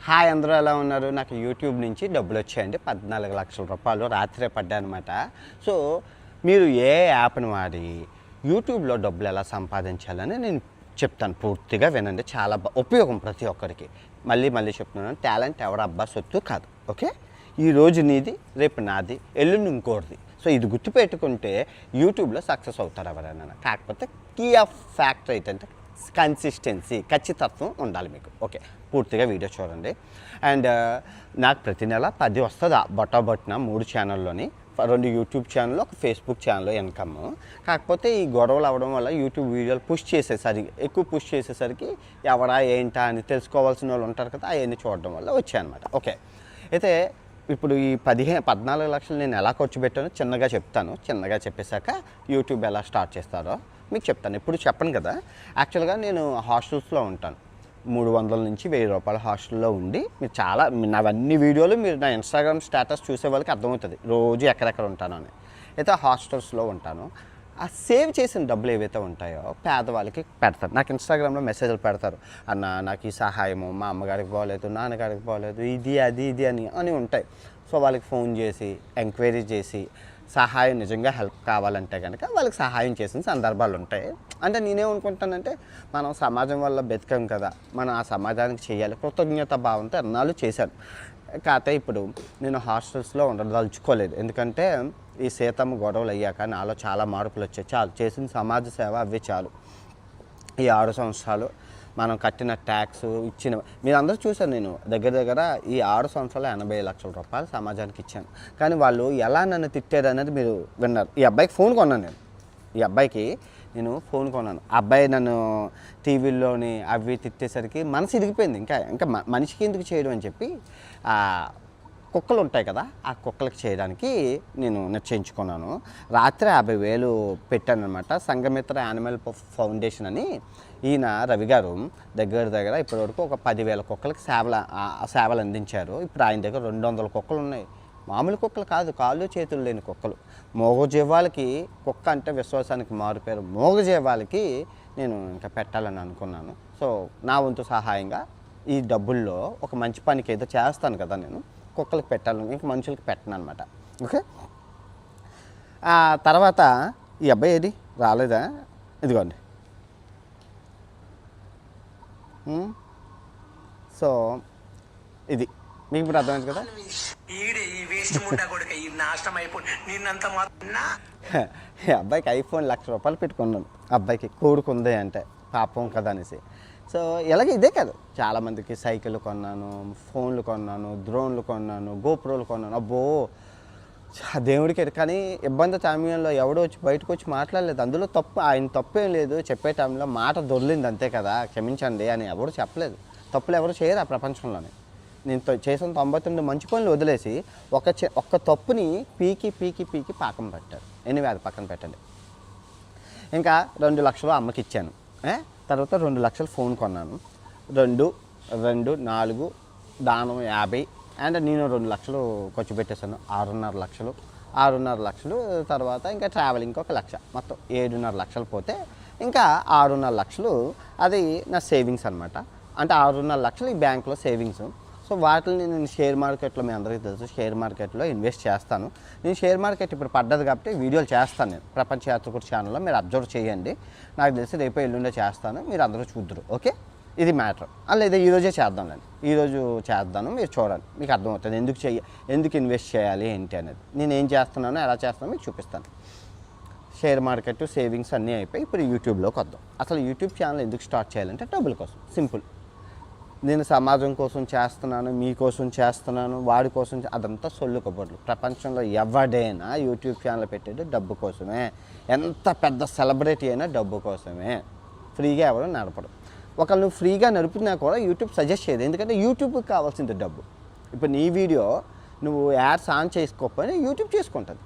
Hi అందరూ ఎలా ఉన్నారు? నాకు యూట్యూబ్ నుంచి డబ్బులు వచ్చాయండి. 14 లక్షల రూపాయలు రాత్రే పడ్డాయనమాట. సో మీరు ఏ యాప్ని వాడి యూట్యూబ్లో డబ్బులు ఎలా సంపాదించాలని నేను చెప్తాను. పూర్తిగా వినండి, చాలా ఉపయోగం ప్రతి ఒక్కరికి. మళ్ళీ చెప్తున్నాను, టాలెంట్ ఎవరబ్బా సొత్తు కాదు. ఓకే, ఈరోజు నీది, రేపు నాది, ఎల్లుండి ఇంకోటిది. సో ఇది గుర్తుపెట్టుకుంటే యూట్యూబ్లో సక్సెస్ అవుతారు ఎవరైనా. కాకపోతే కీ ఆఫ్ ఫ్యాక్టర్ ఏంటంటే కన్సిస్టెన్సీ, ఖచ్చితత్వం ఉండాలి మీకు. ఓకే, పూర్తిగా వీడియో చూడండి. అండ్ నాకు ప్రతి నెల 10 వస్తుంది బొట్టబొట్టిన 3 ఛానల్లోని, 2 యూట్యూబ్ ఛానల్, ఒక ఫేస్బుక్ ఛానల్ ఇన్కమ్. కాకపోతే ఈ గొడవలు అవ్వడం వల్ల యూట్యూబ్ వీడియోలు ఎక్కువ పుష్ చేసేసరికి ఎవరా ఏంటా అని తెలుసుకోవాల్సిన వాళ్ళు ఉంటారు కదా, అవన్నీ చూడడం వల్ల వచ్చాయన్నమాట. ఓకే, అయితే ఇప్పుడు ఈ 14 లక్షలు నేను ఎలా ఖర్చు పెట్టానో చిన్నగా చెప్తాను. చిన్నగా చెప్పేశాక యూట్యూబ్ ఎలా స్టార్ట్ చేస్తారో మీకు చెప్తాను. ఇప్పుడు చెప్పను కదా, యాక్చువల్గా నేను హాస్టల్స్లో ఉంటాను. 300 నుంచి 1000 రూపాయల హాస్టల్లో ఉండి, మీరు నావన్నీ వీడియోలు మీరు నా ఇన్స్టాగ్రామ్ స్టేటస్ చూసే వాళ్ళకి అర్థమవుతుంది రోజు ఎక్కడెక్కడ ఉంటాను అని. అయితే హాస్టల్స్లో ఉంటాను. ఆ సేవ్ చేసిన డబ్బులు ఏవైతే ఉంటాయో పేదవాళ్ళకి పెడతారు. నాకు ఇన్స్టాగ్రామ్లో మెసేజ్లు పెడతారు, అన్న నాకు ఈ సహాయము, మా అమ్మగారికి బాగోలేదు, నాన్నగారికి బాగోలేదు, ఇది అని ఉంటాయి. సో వాళ్ళకి ఫోన్ చేసి ఎంక్వైరీ చేసి సహాయం, నిజంగా హెల్ప్ కావాలంటే కనుక వాళ్ళకి సహాయం చేసిన సందర్భాలు ఉంటాయి. అంటే నేనేమనుకుంటానంటే, మనం సమాజం వల్ల బతికాం కదా, మనం ఆ సమాజానికి చేయాలి, కృతజ్ఞత భావంతో ఎన్నాళ్ళు చేశాను. కాకపోతే ఇప్పుడు నేను హాస్టల్స్లో ఉండదలుచుకోలేదు. ఎందుకంటే ఈ సీతమ్మ గొడవలు అయ్యాక నాలో చాలా మార్పులు వచ్చాయి. చాలు, చేసిన సమాజ సేవ అవే చాలు. ఈ 6 సంవత్సరాలు మనం కట్టిన ట్యాక్స్ ఇచ్చిన, మీరందరూ చూశారు, నేను దగ్గర ఈ 6 సంవత్సరాలు 80 లక్షల రూపాయలు సమాజానికి ఇచ్చాను. కానీ వాళ్ళు ఎలా నన్ను తిట్టారు అనేది మీరు విన్నారు. ఈ అబ్బాయికి ఫోన్ కొన్నాను నేను ఫోన్ కొన్నాను. అబ్బాయి నన్ను టీవీల్లోని అవి తిట్టేసరికి మనసు ఇరిగిపోయింది. ఇంకా మనిషికి ఎందుకు చేయడం అని చెప్పి కుక్కలు ఉంటాయి కదా, ఆ కుక్కలకి చేయడానికి నేను నిశ్చయించుకున్నాను. రాత్రి 50,000 పెట్టాను అనమాట. సంఘమిత్ర యానిమల్ ఫౌండేషన్ అని ఈయన రవి గారు దగ్గర ఇప్పటివరకు ఒక 10,000 కుక్కలకి సేవలు అందించారు. ఇప్పుడు ఆయన దగ్గర 200 కుక్కలు ఉన్నాయి. మామూలు కుక్కలు కాదు, కాళ్ళు చేతులు లేని కుక్కలు. మూగజీవాలకి కుక్క అంటే విశ్వాసానికి మారుపేరు. మూగజీవాలకి నేను ఇంకా పెట్టాలని అనుకున్నాను. సో నా వంతు సహాయంగా ఈ డబ్బుల్లో ఒక మంచి పనికి ఏదో చేస్తాను కదా, నేను కుక్కలకి పెట్టాలని, ఇంక మనుషులకి పెట్టను అనమాట. ఓకే, తర్వాత ఈ అబ్బాయి ఏది రాలేదా, ఇదిగోండి. సో ఇది మీకు ఇప్పుడు అర్థమైంది కదా. ఈ అబ్బాయికి ఐఫోన్ 1,00,000 రూపాయలు పెట్టుకున్నాను. అబ్బాయికి కోడుకుంది అంటే పాపం కదా అనేసి. సో ఇలాగే ఇదే కాదు, చాలామందికి సైకిల్ కొన్నాను, ఫోన్లు కొన్నాను, డ్రోన్లు కొన్నాను, గోప్రోలు కొన్నాను. అబ్బో దేవుడికి. కానీ ఇబ్బంది సమయంలో ఎవడో వచ్చి బయటకు వచ్చి మాట్లాడలేదు. అందులో ఆయన తప్పేం లేదు. చెప్పే టైంలో మాట దొర్లింది అంతే కదా, క్షమించండి అని ఎవరు చెప్పలేదు. తప్పులు ఎవరు చేయరు ఆ ప్రపంచంలోనే. నేను చేసిన 99 మంచి పనులు వదిలేసి ఒక్క తప్పుని పీకి పాకం పెట్టారు. ఎనివే అది పక్కన పెట్టండి. ఇంకా 2 లక్షలు అమ్మకి ఇచ్చాను. తర్వాత 2 లక్షలు ఫోన్ కొన్నాను. 2, 4 దానం 50, అండ్ నేను 2 లక్షలు ఖర్చు పెట్టేశాను. 6.5 లక్షలు. తర్వాత ఇంకా ట్రావెలింగ్కి 1 లక్ష, మొత్తం 7.5 లక్షలు పోతే ఇంకా 6.5 లక్షలు అది నా సేవింగ్స్ అనమాట. అంటే 6.5 లక్షలు ఈ బ్యాంక్లో సేవింగ్స్. సో వాటిని నేను షేర్ మార్కెట్లో, మీ అందరికీ తెలుసు, షేర్ మార్కెట్లో ఇన్వెస్ట్ చేస్తాను. నేను షేర్ మార్కెట్ ఇప్పుడు పడ్డది కాబట్టి వీడియోలు చేస్తాను. నేను ప్రపంచ యాత్రికుడు ఛానల్లో మీరు అబ్జర్వ్ చేయండి. నాకు తెలిసి రేపు ఎల్లుండే చేస్తాను, మీరు అందరూ చూద్దరు. ఓకే, ఇది మ్యాటర్. లేదా ఈరోజే చేద్దాంలేండి, ఈరోజు చేద్దాను, మీరు చూడండి, మీకు అర్థమవుతుంది ఎందుకు ఇన్వెస్ట్ చేయాలి ఏంటి అనేది. నేను ఏం చేస్తున్నానో ఎలా చేస్తానో మీకు చూపిస్తాను. షేర్ మార్కెట్, సేవింగ్స్ అన్నీ అయిపోయి ఇప్పుడు యూట్యూబ్లోకి వద్దాం. అసలు యూట్యూబ్ ఛానల్ ఎందుకు స్టార్ట్ చేయాలంటే డబ్బుల కోసం. సింపుల్. నేను సమాజం కోసం చేస్తున్నాను, మీకోసం చేస్తున్నాను, వాడి కోసం, అదంతా సొల్లు కబుర్లు. ప్రపంచంలో ఎవడైనా యూట్యూబ్ ఛానల్ పెట్టేది డబ్బు కోసమే. ఎంత పెద్ద సెలబ్రిటీ అయినా డబ్బు కోసమే. ఫ్రీగా ఎవరు నడపడం. ఒకళ్ళు నువ్వు ఫ్రీగా నడిపినా కూడా యూట్యూబ్ సజెస్ట్ చేయదు. ఎందుకంటే యూట్యూబ్కి కావాల్సింది డబ్బు. ఇప్పుడు నీ వీడియో నువ్వు యాడ్స్ ఆన్ చేసుకోకపోయినా యూట్యూబ్ చేసుకుంటుంది.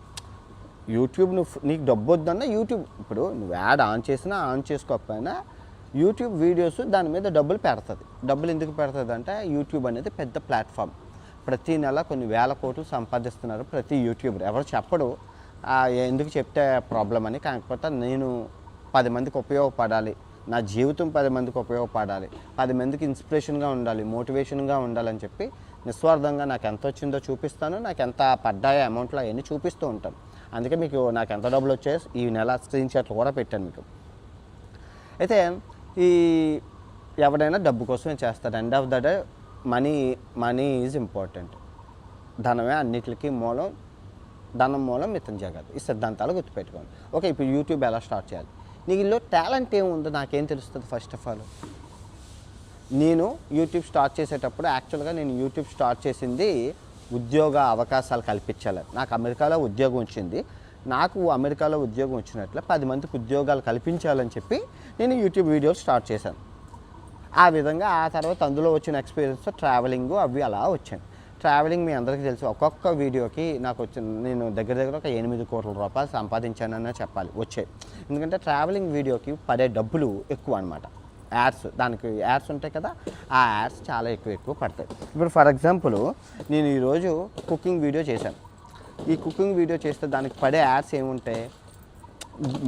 యూట్యూబ్ నీకు డబ్బు వద్దన్నా యూట్యూబ్, ఇప్పుడు నువ్వు యాడ్ ఆన్ చేసినా ఆన్ చేసుకోకపోయినా యూట్యూబ్ వీడియోస్ దాని మీద డబ్బులు పెడుతుంది. డబ్బులు ఎందుకు పెడుతుంది అంటే, యూట్యూబ్ అనేది పెద్ద ప్లాట్ఫామ్. ప్రతి నెల కొన్ని వేల కోట్లు సంపాదిస్తున్నారు ప్రతి యూట్యూబర్. ఎవరు చెప్పడు ఎందుకు చెప్తే ప్రాబ్లం అని. కాకపోతే నేను 10 మందికి ఉపయోగపడాలి, నా జీవితం 10 మందికి ఉపయోగపడాలి, 10 మందికి ఇన్స్పిరేషన్గా ఉండాలి, మోటివేషన్గా ఉండాలని చెప్పి నిస్వార్థంగా నాకు ఎంత వచ్చిందో చూపిస్తాను, నాకు ఎంత పడ్డాయో అమౌంట్లో అవన్నీ చూపిస్తూ ఉంటాను. అందుకే మీకు నాకు ఎంత డబ్బులు వచ్చాయో ఈ నెల స్క్రీన్ షాట్లు కూడా పెట్టాను మీకు. అయితే ఈ ఎవరైనా డబ్బు కోసమే చేస్తారు. End of the day money is important. ధనమే అన్నిటికీ మూలం, ధనం మూలం మితం జగత్. ఈ సిద్ధాంతాలు గుర్తుపెట్టుకోండి. ఓకే, ఇప్పుడు యూట్యూబ్ ఎలా స్టార్ట్ చేయాలి? నీలో టాలెంట్ ఏముందో నాకేం తెలుస్తుంది? ఫస్ట్ ఆఫ్ ఆల్ నేను యూట్యూబ్ స్టార్ట్ చేసేటప్పుడు యాక్చువల్గా నేను యూట్యూబ్ స్టార్ట్ చేసింది ఉద్యోగ అవకాశాలు కల్పించాలి. నాకు అమెరికాలో ఉద్యోగం వచ్చింది. నాకు అమెరికాలో ఉద్యోగం వచ్చినట్లే 10 మందికి ఉద్యోగాలు కల్పించాలని చెప్పి నేను యూట్యూబ్ వీడియోలు స్టార్ట్ చేశాను. ఆ విధంగా ఆ తర్వాత అందులో వచ్చిన ఎక్స్పీరియన్స్ ట్రావెలింగ్ అవి అలా వచ్చాను. ట్రావెలింగ్ మీ అందరికీ తెలుసు. ఒక్కొక్క వీడియోకి నాకు వచ్చిన నేను దగ్గర ఒక 8 కోట్ల రూపాయలు సంపాదించాననే చెప్పాలి వచ్చాయి. ఎందుకంటే ట్రావెలింగ్ వీడియోకి పడే డబ్బులు ఎక్కువ అనమాట. యాడ్స్, దానికి యాడ్స్ ఉంటాయి కదా, ఆ యాడ్స్ చాలా ఎక్కువ పడతాయి. ఇప్పుడు ఫర్ ఎగ్జాంపుల్ నేను ఈరోజు కుకింగ్ వీడియో చేశాను. ఈ కుకింగ్ వీడియో చేస్తే దానికి పడే యాడ్స్ ఏముంటాయి?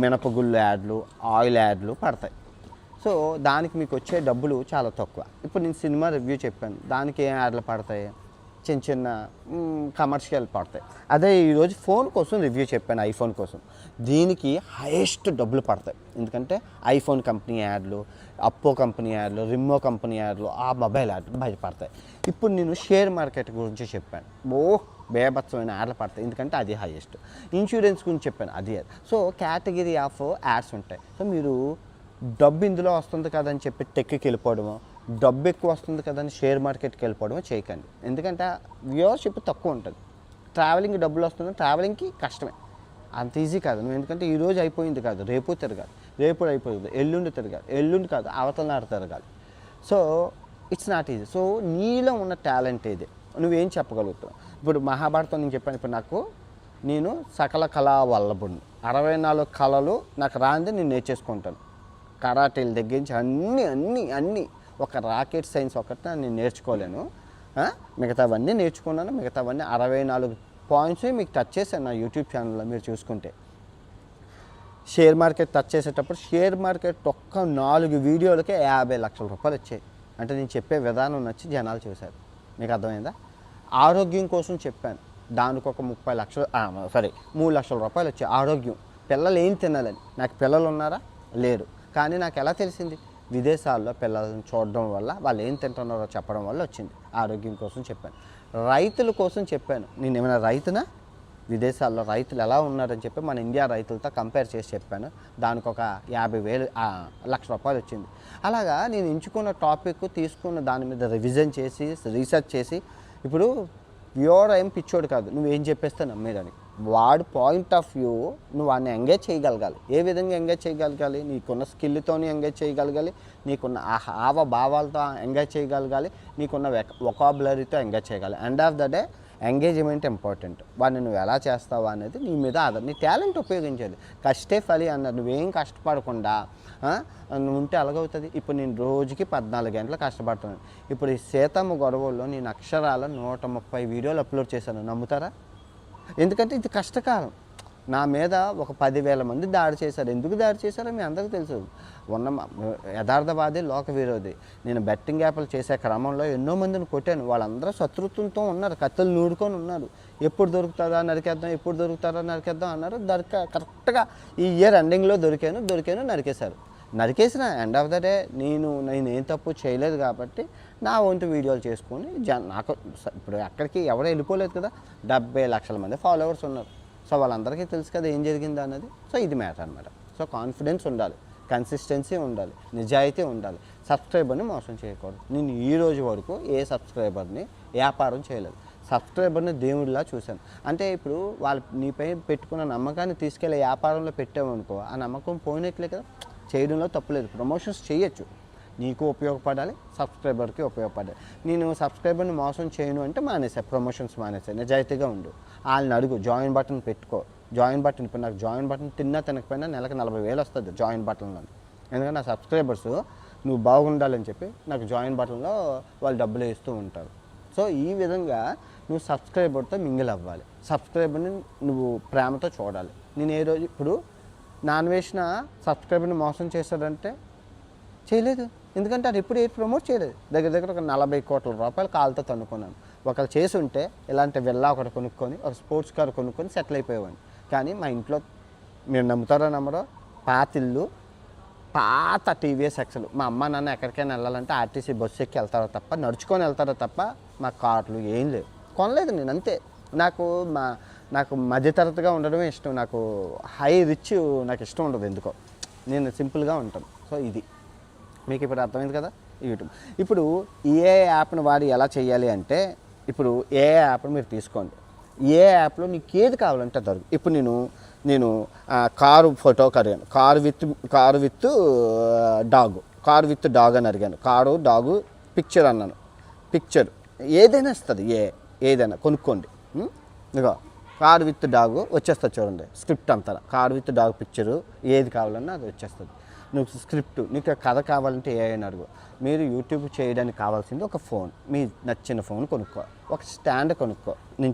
మినపగుళ్ళు యాడ్లు, ఆయిల్ యాడ్లు పడతాయి. సో దానికి మీకు వచ్చే డబ్బులు చాలా తక్కువ. ఇప్పుడు నేను సినిమా రివ్యూ చెప్పాను, దానికి ఏం యాడ్లు పడతాయి? చిన్న కమర్షియల్ పడతాయి. అదే ఈరోజు ఫోన్ కోసం రివ్యూ చెప్పాను, ఐఫోన్ కోసం, దీనికి హైయెస్ట్ డబ్బులు పడతాయి. ఎందుకంటే ఐఫోన్ కంపెనీ యాడ్లు, అప్పో కంపెనీ యాడ్లు, రిమ్మో కంపెనీ యాడ్లు, ఆ మొబైల్ యాడ్లు బయటపడతాయి. ఇప్పుడు నేను షేర్ మార్కెట్ గురించి చెప్పాను, బేభత్సమైన యాడ్లు పడతాయి, ఎందుకంటే అది హైయెస్ట్. ఇన్సూరెన్స్ గురించి చెప్పాను, అది. సో కేటగిరీ ఆఫ్ యాడ్స్ ఉంటాయి. సో మీరు డబ్బు ఇందులో వస్తుంది కదని చెప్పి టెక్కి వెళ్ళిపోవడము, డబ్బు ఎక్కువ వస్తుంది కదని షేర్ మార్కెట్కి వెళ్ళిపోవడము చేయకండి. ఎందుకంటే వ్యూవర్షిప్ తక్కువ ఉంటుంది. ట్రావెలింగ్ డబ్బులు వస్తుంది, ట్రావెలింగ్కి కష్టమే, అంత ఈజీ కాదు. నువ్వు ఎందుకంటే ఈరోజు అయిపోయింది కాదు, రేపు తిరగాలి, రేపు అయిపోయింది, ఎల్లుండి తిరగాలి, ఎల్లుండి కాదు అవతల నాడు తిరగాలి. So it's not easy. So నీలో ఉన్న టాలెంట్ ఏది, నువ్వేం చెప్పగలుగుతావు? ఇప్పుడు మహాభారతం నేను చెప్పాను, ఇప్పుడు నేను సకల కళా వల్లభుడిని, 64 కళలు నాకు రాంది నేను నేర్చేసుకుంటాను. కరాటీల దగ్గర నుంచి అన్నీ ఒక రాకెట్ సైన్స్ ఒకటి నేను నేర్చుకోలేను, మిగతావన్నీ నేర్చుకున్నాను. మిగతావన్నీ 64 పాయింట్స్ మీకు టచ్ చేశాను నా యూట్యూబ్ ఛానల్లో. మీరు చూసుకుంటే షేర్ మార్కెట్ టచ్ చేసేటప్పుడు షేర్ మార్కెట్ ఒక్క 4 వీడియోలకే 50 లక్షల రూపాయలు వచ్చాయి. అంటే నేను చెప్పే విధానం నచ్చి జనాలు చూశారు. మీకు అర్థమైందా? ఆరోగ్యం కోసం చెప్పాను, దానికి ఒక 3 లక్షల రూపాయలు వచ్చాయి. ఆరోగ్యం, పిల్లలు ఏం తినాలని. నాకు పిల్లలు ఉన్నారా? లేరు. కానీ నాకు ఎలా తెలిసింది? విదేశాల్లో పిల్లలను చూడడం వల్ల, వాళ్ళు ఏం తింటున్నారో చెప్పడం వల్ల వచ్చింది. ఆరోగ్యం కోసం చెప్పాను. రైతుల కోసం చెప్పాను. నేను ఏమైనా రైతునా? విదేశాల్లో రైతులు ఎలా ఉన్నారని చెప్పి మన ఇండియా రైతులతో కంపేర్ చేసి చెప్పాను. దానికి ఒక 50,000 లక్ష రూపాయలు వచ్చింది. అలాగా నేను ఎంచుకున్న టాపిక్ తీసుకున్న దాని మీద రివిజన్ చేసి రీసెర్చ్ చేసి, ఇప్పుడు వ్యూవర్ ఏం పిచ్చోడు కాదు, నువ్వేం చెప్పేస్తే నమ్మేదానికి. వాడు పాయింట్ ఆఫ్ వ్యూ నువ్వు వాడిని ఎంగేజ్ చేయగలగాలి. ఏ విధంగా ఎంగేజ్ చేయగలగాలి? నీకున్న స్కిల్తోని ఎంగేజ్ చేయగలగాలి, నీకున్న హావభావాలతో ఎంగేజ్ చేయగలగాలి, నీకున్న వొకాబులరీతో ఎంగేజ్ చేయగలగాలి. End of the day engagement important. వాడిని నువ్వు ఎలా చేస్తావా అనేది నీ మీద ఆధారం. నీ టాలెంట్ ఉపయోగించాలి. కష్టే ఫలి అన్నారు. నువ్వేం కష్టపడకుండా నువ్వు ఉంటే ఎలాగవుతుంది? ఇప్పుడు నేను రోజుకి 14 గంటలు కష్టపడుతున్నాను. ఇప్పుడు ఈ సీతమ్మ గొడవల్లో నేను అక్షరాల 130 వీడియోలు అప్లోడ్ చేశాను. నమ్ముతారా? ఎందుకంటే ఇది కష్టకాలం. నా మీద ఒక 10,000 మంది దాడి చేశారు. ఎందుకు దాడి చేశారో మీ అందరికీ తెలుసు. యథార్థవాది, లోక విరోధి. నేను బెట్టింగ్ యాప్లు చేసే క్రమంలో ఎన్నో మందిని కొట్టాను. వాళ్ళందరూ శత్రుత్వంతో ఉన్నారు, కత్తులు నూడుకొని ఉన్నారు. ఎప్పుడు దొరుకుతుందా నరికేద్దాం, ఎప్పుడు దొరుకుతారా నరికేద్దాం అన్నారు. కరెక్ట్గా ఈ ఇయర్ ఎండింగ్లో దొరికాను, నరికేసిన. ఎండ్ ఆఫ్ ద డే నేను ఏం తప్పు చేయలేదు కాబట్టి నా వంతు వీడియోలు చేసుకొని నాకు ఇప్పుడు అక్కడికి ఎవరు వెళ్ళిపోలేదు కదా. 70 లక్షల మంది ఫాలోవర్స్ ఉన్నారు. సో వాళ్ళందరికీ తెలుసు కదా ఏం జరిగింది అన్నది. సో ఇది మ్యాటర్ అనమాట. సో కాన్ఫిడెన్స్ ఉండాలి, కన్సిస్టెన్సీ ఉండాలి, నిజాయితీ ఉండాలి. సబ్స్క్రైబర్ని మోసం చేయకూడదు. నేను ఈ రోజు వరకు ఏ సబ్స్క్రైబర్ని వ్యాపారం చేయలేదు. సబ్స్క్రైబర్ని దేవుడిలా చూశాను. అంటే ఇప్పుడు వాళ్ళు నీపై పెట్టుకున్న నమ్మకాన్ని తీసుకెళ్ళి వ్యాపారంలో పెట్టామనుకో, ఆ నమ్మకం పోయినట్లే కదా. చేయడంలో తప్పులేదు. ప్రమోషన్స్ చేయొచ్చు, నీకు ఉపయోగపడాలి, సబ్స్క్రైబర్కి ఉపయోగపడాలి. నేను సబ్స్క్రైబర్ని మోసం చేయను అంటే ప్రమోషన్స్ మానేసా. నిజాయితీగా ఉండు. వాళ్ళని అడుగు, జాయిన్ బటన్ పెట్టుకో. జాయిన్ బటన్ ఇప్పుడు నాకు జాయిన్ బటన్ తినకపోయినా నెలకు 40,000 వస్తుంది జాయిన్ బటన్లో. ఎందుకంటే నా సబ్స్క్రైబర్స్ నువ్వు బాగుండాలని చెప్పి నాకు జాయిన్ బటన్లో వాళ్ళు డబ్బులు ఇస్తూ ఉంటారు. సో ఈ విధంగా నువ్వు సబ్స్క్రైబర్తో మింగిల్ అవ్వాలి. సబ్స్క్రైబర్ని నువ్వు ప్రేమతో చూడాలి. నేను ఏ రోజు ఇప్పుడు నాన్ వేసిన సబ్స్క్రైబర్ని మోసం చేశాడంటే చేయలేదు. ఎందుకంటే అది ఎప్పుడు ఏది ప్రమోట్ చేయలేదు. దగ్గర దగ్గర ఒక 40 కోట్ల రూపాయలు కాలుతో తన్నుకున్నాను. ఒకళ్ళు చేసి ఉంటే ఇలాంటి విల్లా ఒకటి కొనుక్కొని ఒక స్పోర్ట్స్ కార్ కొనుక్కొని సెటిల్ అయిపోయేవాడిని. కానీ మా ఇంట్లో మీరు నమ్ముతారో నమ్మరో పాతిల్లు, పాత టీవీఎస్ ఎక్సెల్. మా అమ్మ నాన్న ఎక్కడికైనా వెళ్ళాలంటే ఆర్టీసీ బస్సు ఎక్కి వెళ్తారో తప్ప, నడుచుకొని వెళ్తారో తప్ప మా కార్లు ఏం లేవు. కొనలేదు నేను, అంతే. నాకు మధ్యతరగతిగా ఉండడమే ఇష్టం. నాకు హై రిచ్ నాకు ఇష్టం ఉండదు ఎందుకో. నేను సింపుల్గా ఉంటాను. సో ఇది మీకు ఇప్పుడు అర్థమైంది కదా యూట్యూబ్. ఇప్పుడు ఏ యాప్ను వాడి ఎలా చేయాలి అంటే, ఇప్పుడు ఏ యాప్ను మీరు తీసుకోండి. ఏ యాప్లో నీకు ఏది కావాలంటే దొరుకు. ఇప్పుడు నేను కారు ఫోటో కడిగాను, కారు విత్ డాగ్ అని అడిగాను, కారు డాగు పిక్చర్ అన్నాను, పిక్చర్ ఏదైనా ఇస్తుంది. ఏదైనా కొనుక్కోండి. ఇగో కారు విత్ డాగ్ వచ్చేస్తుంది చూడండి, స్క్రిప్ట్ అంతా. కారు విత్ డాగ్ పిక్చరు ఏది కావాలన్నా అది వచ్చేస్తుంది. నువ్వు స్క్రిప్ట్, నీకు కథ కావాలంటే ఏమైనా అడుగు. మీరు యూట్యూబ్ చేయడానికి కావాల్సింది ఒక ఫోన్, మీ నచ్చిన ఫోన్ కొనుక్కో, ఒక స్టాండ్ కొనుక్కో. నేను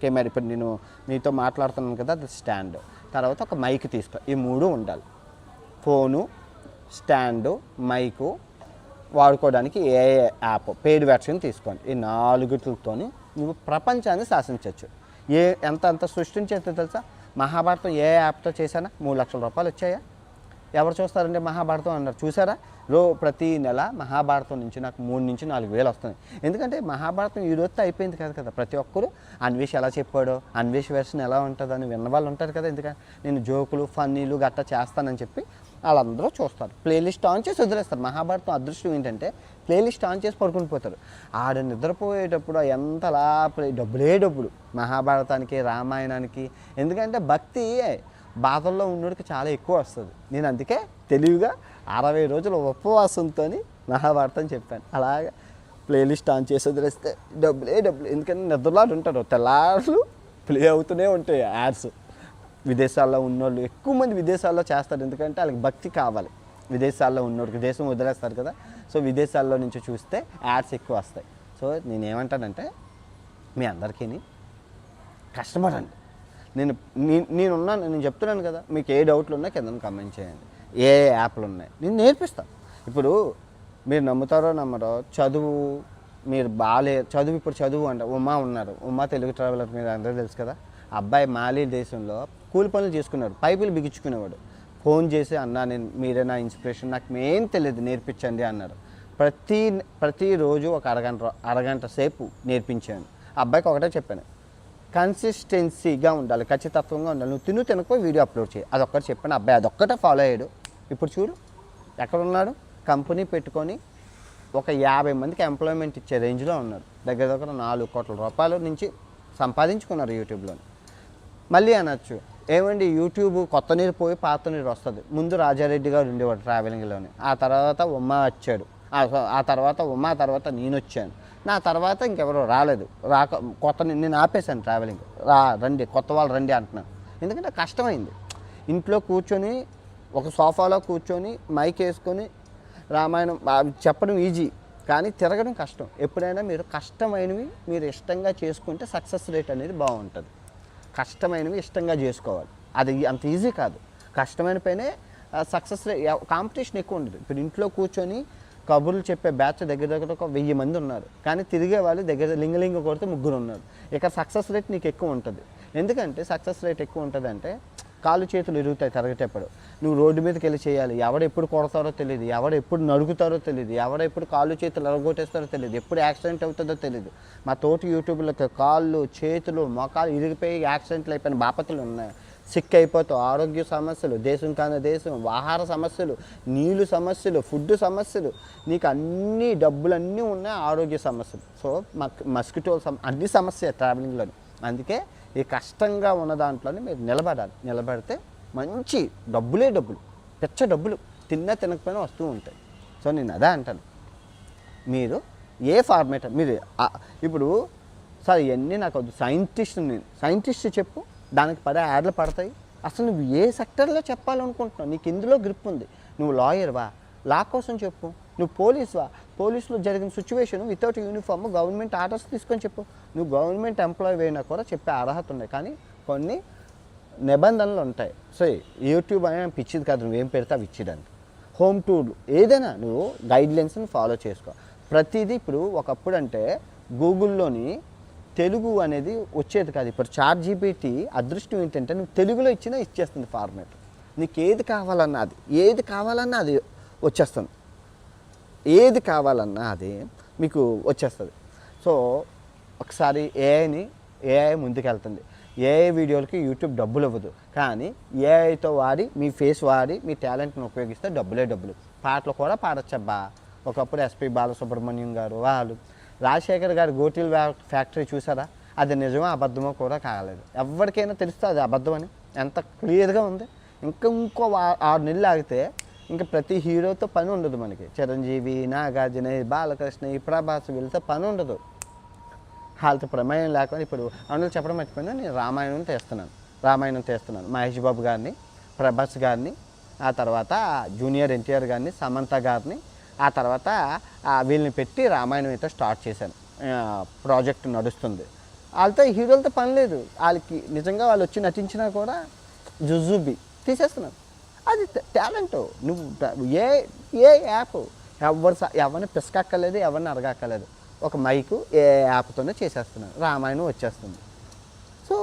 కెమెరా ఇప్పుడు నేను మీతో మాట్లాడుతున్నాను కదా, అది స్టాండ్. తర్వాత ఒక మైక్ తీసుకో. ఈ 3 ఉండాలి. ఫోను, స్టాండు, మైకు వాడుకోవడానికి ఏ యాప్ పెయిడ్ వెర్షన్ తీసుకోండి. ఈ 4 నువ్వు ప్రపంచాన్ని శాసించవచ్చు. ఎంత సృష్టించేదో తెలుసా? మహాభారతం ఏ యాప్తో చేశానా 3 లక్షల రూపాయలు వచ్చాయా? ఎవరు చూస్తారంటే మహాభారతం అన్నారు, చూసారా? ప్రతి నెల మహాభారతం నుంచి నాకు 3 నుంచి 4 వేలు వస్తుంది. ఎందుకంటే మహాభారతం ఈ రోజుతో అయిపోయింది కదా. ప్రతి ఒక్కరు అన్వేష్ ఎలా చెప్పాడో, అన్వేష్ వెర్షన్ ఎలా ఉంటుందని విన్న వాళ్ళు ఉంటారు కదా. ఎందుకంటే నేను జోకులు ఫన్నీలు గట్టా చేస్తానని చెప్పి వాళ్ళందరూ చూస్తారు. ప్లేలిస్ట్ ఆన్ చేసి వదిలేస్తారు. మహాభారతం అదృష్టం ఏంటంటే ప్లేలిస్ట్ ఆన్ చేసి పడుకుని పోతారు. ఆడ నిద్రపోయేటప్పుడు ఎంతలా డబ్బులు మహాభారతానికి, రామాయణానికి. ఎందుకంటే భక్తి బాధల్లో ఉన్నోడికి చాలా ఎక్కువ వస్తుంది. నేను అందుకే తెలివిగా 60 రోజుల ఉపవాసంతో మహాభారతం చెప్పాను. అలాగే ప్లేలిస్ట్ ఆన్ చేసి వదిలేస్తే డబ్బులు. ఎందుకంటే నిద్రలాడు ఉంటారు, తెల్లారు ప్లే అవుతూనే ఉంటాయి యాడ్స్. విదేశాల్లో ఉన్నోళ్ళు ఎక్కువ మంది విదేశాల్లో చేస్తారు. ఎందుకంటే వాళ్ళకి భక్తి కావాలి. విదేశాల్లో ఉన్నోడికి దేశం వదిలేస్తారు కదా. సో విదేశాల్లో నుంచి చూస్తే యాడ్స్ ఎక్కువ వస్తాయి. సో నేనేమంటానంటే మీ అందరికీ కష్టపడండి. నేను చెప్తున్నాను కదా, మీకు ఏ డౌట్లు ఉన్నా కింద కామెంట్ చేయండి. ఏ యాప్లు ఉన్నాయి నేను నేర్పిస్తాను. ఇప్పుడు మీరు నమ్ముతారో నమ్మరో చదువు మీరు ఇప్పుడు చదువు అంటే ఉమా ఉన్నారు. ఉమా తెలుగు ట్రావెలర్ మీరు అందరూ తెలుసు కదా. అబ్బాయి మాలి దేశంలో కూలి పనులు చేసుకునేవాడు, పైపులు బిగించుకునేవాడు. ఫోన్ చేసి అన్నా మీరే నా ఇన్స్పిరేషన్, నాకు ఏం తెలియదు నేర్పించండి అన్నారు. ప్రతిరోజు ఒక అరగంట సేపు నేర్పించాను. అబ్బాయికి ఒకటే చెప్పాను, కన్సిస్టెన్సీగా ఉండాలి, ఖచ్చితత్వంగా ఉండాలి. నువ్వు తినకపోయి వీడియో అప్లోడ్ చేయి, అదొక్కటి చెప్పాను. అబ్బాయి అదొక్కటే ఫాలో అయ్యాడు. ఇప్పుడు చూడు ఎక్కడున్నాడు, కంపెనీ పెట్టుకొని ఒక 50 మందికి ఎంప్లాయ్మెంట్ ఇచ్చే రేంజ్లో ఉన్నారు. దగ్గర 4 కోట్ల రూపాయల నుంచి సంపాదించుకున్నారు యూట్యూబ్లో. మళ్ళీ అనొచ్చు, ఏమండి యూట్యూబ్ కొత్త నీరు పోయి పాత నీరు వస్తుంది. ముందు రాజారెడ్డి గారు ఉండేవాడు ట్రావెలింగ్లోనే, ఆ తర్వాత ఉమ్మ వచ్చాడు, ఆ తర్వాత నేను వచ్చాను, నా తర్వాత ఇంకెవరో రాలేదు. నేను ఆపేశాను ట్రావెలింగ్. రండి కొత్త వాళ్ళు రండి అంటున్నాను. ఎందుకంటే కష్టమైంది. ఇంట్లో కూర్చొని ఒక సోఫాలో కూర్చొని మైక్ వేసుకొని రామాయణం చెప్పడం ఈజీ, కానీ తిరగడం కష్టం. ఎప్పుడైనా మీరు కష్టమైనవి మీరు ఇష్టంగా చేసుకుంటే సక్సెస్ రేట్ అనేది బాగుంటుంది. కష్టమైనవి ఇష్టంగా చేసుకోవాలి, అది అంత ఈజీ కాదు. కష్టమైన పైనే సక్సెస్ రేట్, కాంపిటీషన్ ఎక్కువ ఉండదు. ఇప్పుడు ఇంట్లో కూర్చొని కబుర్లు చెప్పే బ్యాచ్ దగ్గర ఒక 1000 మంది ఉన్నారు, కానీ తిరిగే వాళ్ళు దగ్గర లింగ కొడితే 3 ఉన్నారు. ఇక సక్సెస్ రేట్ నీకు ఎక్కువ ఉంటుంది. ఎందుకంటే సక్సెస్ రేట్ ఎక్కువ ఉంటుంది అంటే కాళ్ళు చేతులు ఇరుగుతాయి తిరగటప్పుడు. నువ్వు రోడ్డు మీదకి వెళ్ళి చేయాలి, ఎవడెప్పుడు కొడతారో తెలియదు, ఎవడెప్పుడు నడుగుతారో తెలియదు, ఎవడెప్పుడు కాళ్ళు చేతులు ఎరగొట్టేస్తారో తెలియదు, ఎప్పుడు యాక్సిడెంట్ అవుతుందో తెలియదు. మా తోటి యూట్యూబ్లోకి కాళ్ళు చేతులు మొఖాలు ఇరిగిపోయి యాక్సిడెంట్లు అయిపోయిన బాపతులు ఉన్నాయి. సిక్ అయిపోతావు, ఆరోగ్య సమస్యలు, దేశం కాని దేశం, ఆహార సమస్యలు, నీళ్ళు సమస్యలు, ఫుడ్ సమస్యలు, నీకు అన్ని డబ్బులన్నీ ఉన్నాయి, ఆరోగ్య సమస్యలు. సో మస్కిటోల్ అన్ని సమస్య ట్రావెలింగ్లో. అందుకే ఈ కష్టంగా ఉన్న దాంట్లోనే మీరు నిలబడితే మంచి డబ్బులు, పెచ్చ డబ్బులు తిన్నా తినకపోయినా వస్తూ ఉంటాయి. సో నేను అదే అంటాను, మీరు ఏ ఫార్మేట్ మీరు ఇప్పుడు సార్ ఇవన్నీ నాకు వద్దు, సైంటిస్ట్ చెప్పు, దానికి యాడ్లు పడతాయి. అసలు నువ్వు ఏ సెక్టర్లో చెప్పాలనుకుంటున్నావు, నీకు ఇందులో గ్రిప్ ఉంది. నువ్వు లాయర్వా, లా కోసం చెప్పు. నువ్వు పోలీస్వా, పోలీసులో జరిగిన situation without uniform government orders తీసుకొని చెప్పు. నువ్వు గవర్నమెంట్ ఎంప్లాయీ అయినా కూడా చెప్పే అర్హత ఉన్నాయి, కానీ కొన్ని నిబంధనలు ఉంటాయి. సో యూట్యూబ్ అనేది పిచ్చిది కాదు, నువ్వేం పెడితే అవి ఇచ్చేదానికి. హోమ్ టూర్లు ఏదైనా నువ్వు గైడ్లైన్స్ని ఫాలో చేసుకో. ప్రతిదీ ఇప్పుడు ఒకప్పుడు అంటే గూగుల్లోని తెలుగు అనేది వచ్చేది కాదు. ఇప్పుడు చాట్‌జీపీటీ అదృష్టం ఏంటంటే నువ్వు తెలుగులో ఇచ్చినా ఇచ్చేస్తుంది ఫార్మాట్. నీకు ఏది కావాలన్నా అది వచ్చేస్తుంది. ఏది కావాలన్నా అది మీకు వచ్చేస్తుంది. సో ఒకసారి ఏఐ ముందుకెళ్తుంది. ఏఐ వీడియోలకి యూట్యూబ్ డబ్బులు ఇవ్వదు, కానీ ఏఐతో వాడి మీ ఫేస్ వాడి మీ టాలెంట్ని ఉపయోగిస్తే డబ్బులు. పాటలు కూడా పాడొచ్చబ్బా. ఒకప్పుడు ఎస్పి బాలసుబ్రహ్మణ్యం గారు వాళ్ళు, రాజశేఖర్ గారి గోటీల ఫ్యాక్టరీ చూసారా? అది నిజమో అబద్ధమో కూడా కాలేదు. ఎవరికైనా తెలుస్తుంది అది అబద్ధమని, ఎంత క్లియర్గా ఉంది. ఇంకో 6 నెలలు ఆగితే ఇంకా ప్రతి హీరోతో పని ఉండదు మనకి. చిరంజీవి, నాగార్జున, బాలకృష్ణ, ఈ ప్రభాస్ వీళ్ళతో పని ఉండదు. వాళ్ళతో ప్రమేయం లేకుండా ఇప్పుడు అందులో చెప్పడం మర్చిపోయినా నేను రామాయణం తీస్తున్నాను. మహేష్ బాబు గారిని, ప్రభాస్ గారిని, ఆ తర్వాత జూనియర్ ఎన్టీఆర్ గారిని, సమంత గారిని, ఆ తర్వాత వీళ్ళని పెట్టి రామాయణం అయితే స్టార్ట్ చేశాను. ప్రాజెక్ట్ నడుస్తుంది. వాళ్ళతో హీరోలతో పని లేదు. వాళ్ళకి నిజంగా వాళ్ళు వచ్చి నటించినా కూడా జుజుబి తీసేస్తున్నాను. అది టాలెంట్. నువ్వు ఏ యాప్ ఎవరిని పిసకక్కర్లేదు, ఎవరిని అరగక్కర్లేదు. ఒక మైకు ఏ యాప్తోనే చేసేస్తున్నాను, రామాయణం వచ్చేస్తుంది. సో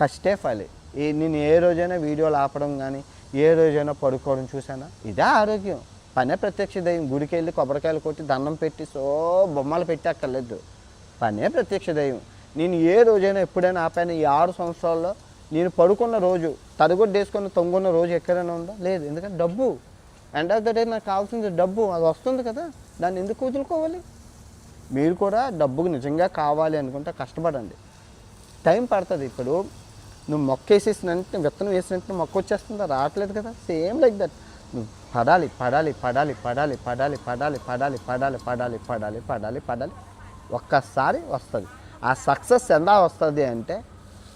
కష్టే ఫలి. నేను ఏ రోజైనా వీడియోలు ఆపడం కానీ, ఏ రోజైనా పడుకోవడం చూసానా? ఇదే ఆరోగ్యం. పనే ప్రత్యక్ష దైవం. గుడికి వెళ్ళి కొబ్బరికాయలు కొట్టి దండం పెట్టి బొమ్మలు పెట్టి అక్కర్లేదు. పనే ప్రత్యక్ష దైవం. నేను ఏ రోజైనా ఎప్పుడైనా ఆపాను? ఈ 6 సంవత్సరాల్లో నేను పడుకున్న రోజు, తడిగుడ్డ వేసుకొని తొంగున్న రోజు ఎక్కడైనా ఉందా? లేదు. ఎందుకంటే డబ్బు. ఎండ్ ఆఫ్ ద డే నాకు కావాల్సింది డబ్బు. అది వస్తుంది కదా, దాన్ని ఎందుకు వదులుకోవాలి? మీరు కూడా డబ్బుకు నిజంగా కావాలి అనుకుంటే కష్టపడండి. టైం పడుతుంది. ఇప్పుడు నువ్వు మొక్క వేసేసినంటే, విత్తనం వేసినట్టు మొక్క వచ్చేస్తుందా? రావట్లేదు కదా. Same like that. నువ్వు పడాలి. ఒక్కసారి వస్తుంది. ఆ సక్సెస్ ఎలా వస్తుంది అంటే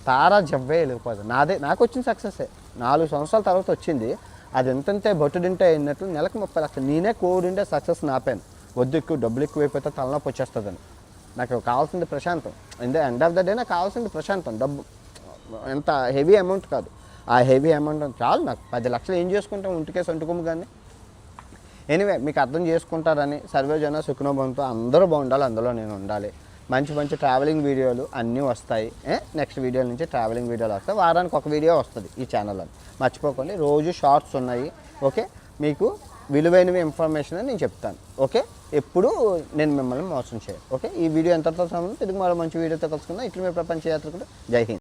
తారా జవ్వే వెళ్ళిపోతుంది. నాకు వచ్చిన సక్సెస్సే 4 సంవత్సరాల తర్వాత వచ్చింది. అది ఎంతంటే బొట్టుడింటే అయినట్లు నెలకు 30 లక్షలు. నేనే కోరిండే సక్సెస్ నాపాను. వద్దు ఎక్కువ డబ్బులు ఎక్కువైపోతే తలనొప్పి వచ్చేస్తుందని. నాకు కావాల్సింది ప్రశాంతం. ఎండ్ ఆఫ్ ద డే నాకు కావాల్సింది ప్రశాంతం. డబ్బు ఎంత హెవీ అమౌంట్ కాదు. ఆ హెవీ అమౌంట్ చాలు నాకు. 10 లక్షలు ఏం చేసుకుంటాం ఇంటికే సంటుకుము. కానీ ఎనీవే మీకు అర్థం చేసుకుంటారని, సర్వేజన సుఖనోభవంతో అందరూ బాగుండాలి, అందులో నేను ఉండాలి. మంచి ట్రావెలింగ్ వీడియోలు అన్నీ వస్తాయి. నెక్స్ట్ వీడియోల నుంచి ట్రావెలింగ్ వీడియోలు వస్తాయి. వారానికి ఒక వీడియో వస్తుంది ఈ ఛానల్లో. మర్చిపోకండి. రోజు షార్ట్స్ ఉన్నాయి. ఓకే, మీకు విలువైనవి ఇన్ఫర్మేషన్ అని నేను చెప్తాను. ఓకే, ఎప్పుడు నేను మిమ్మల్ని మోసం చేయను. ఓకే, ఈ వీడియో ఎంతతో సంబంధం. తిరిగి మరో మంచి వీడియోతో కలుసుకుందాం. ఇట్లా మీ ప్రపంచ యాత్రికుడు. జై హింద్.